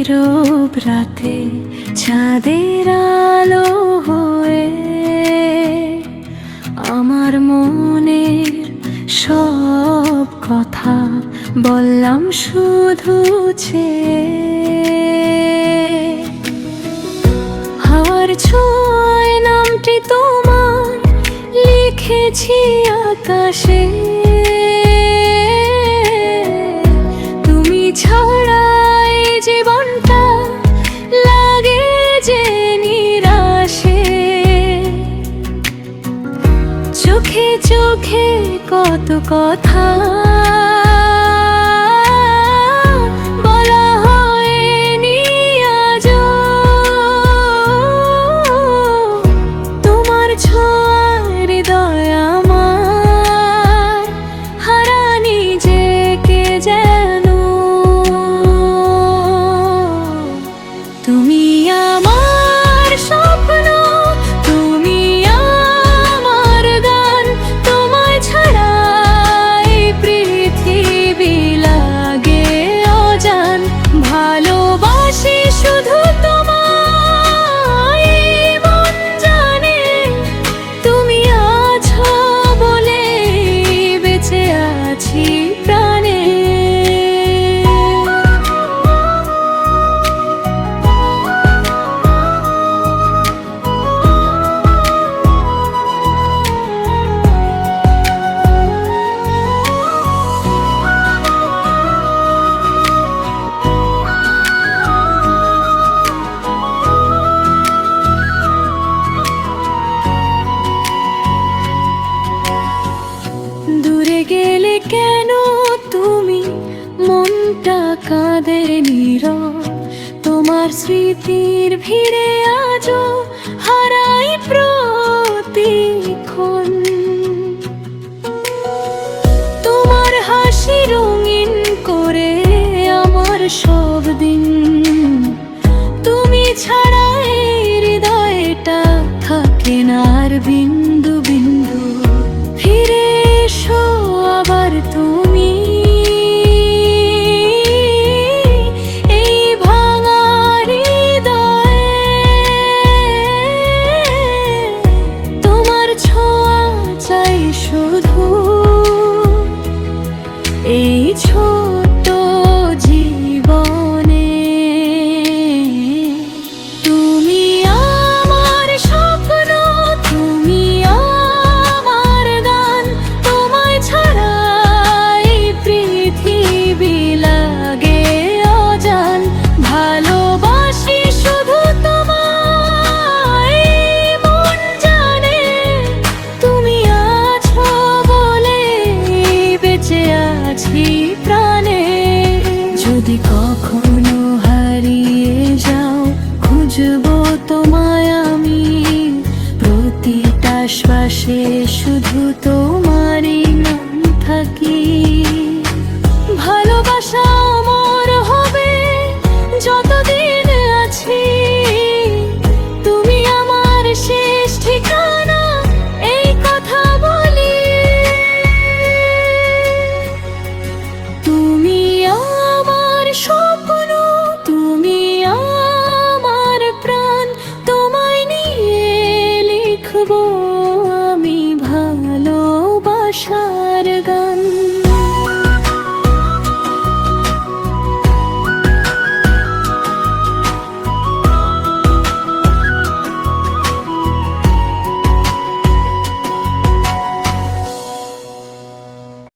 নীরব রাতে চাঁদের আলো হয়ে আমার মনের সব কথা বললাম শুধু চেয়ে। হাওয়ার ছোঁয়ায় নামটি তোমার লিখেছি আকাশে। তুমি ছাড়া এই জীবনটা লাগে যে নিরাশে। চোখে চোখে কত কথা বলা হয়নি আজও। তোমার ছোঁয়ায় হৃদয় আমার হারা নিজেকে যেন। তুমি আমার স্বপ্ন, তুমি আমার গান। তোমায় ছাড়া এই পৃথিবী লাগে অজান। ভালোবাসি শুধু তোমায়, মন জানে তুমি আছো বলে বেঁচে আছি প্রাণে। দূরে গেলে কেন তুমি, মনটা কাঁদে নীরব। তোমার স্মৃতির ভিড়ে আজও হারাই